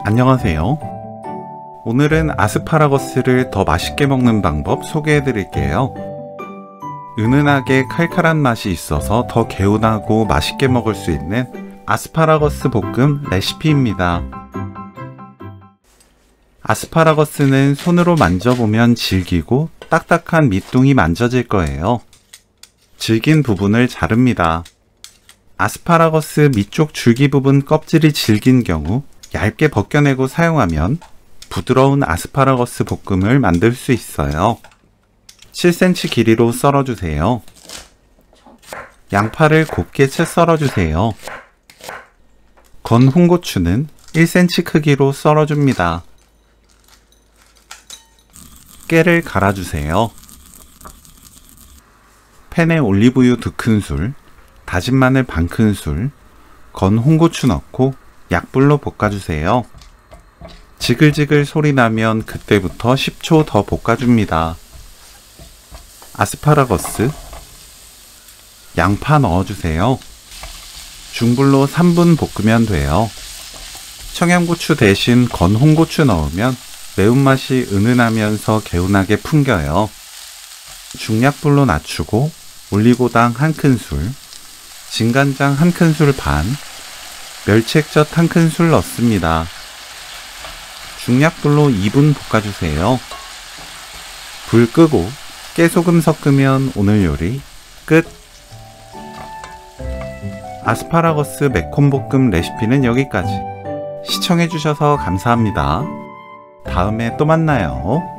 안녕하세요. 오늘은 아스파라거스를 더 맛있게 먹는 방법 소개해 드릴게요. 은은하게 칼칼한 맛이 있어서 더 개운하고 맛있게 먹을 수 있는 아스파라거스 볶음 레시피입니다. 아스파라거스는 손으로 만져보면 질기고 딱딱한 밑둥이 만져질 거예요. 질긴 부분을 자릅니다. 아스파라거스 밑쪽 줄기 부분 껍질이 질긴 경우 얇게 벗겨내고 사용하면 부드러운 아스파라거스 볶음을 만들 수 있어요. 7cm 길이로 썰어주세요. 양파를 곱게 채 썰어주세요. 건 홍고추는 1cm 크기로 썰어줍니다. 깨를 갈아주세요. 팬에 올리브유 2큰술, 다진 마늘 반큰술, 건 홍고추 넣고 약불로 볶아주세요. 지글지글 소리 나면 그때부터 10초 더 볶아줍니다. 아스파라거스, 양파 넣어주세요. 중불로 3분 볶으면 돼요. 청양고추 대신 건 홍고추 넣으면 매운맛이 은은하면서 개운하게 풍겨요. 중약불로 낮추고 올리고당 1큰술, 진간장 1큰술 반, 멸치액젓 1큰술 넣습니다. 중약불로 2분 볶아주세요. 불 끄고 깨소금 섞으면 오늘 요리 끝! 아스파라거스 매콤볶음 레시피는 여기까지. 시청해주셔서 감사합니다. 다음에 또 만나요.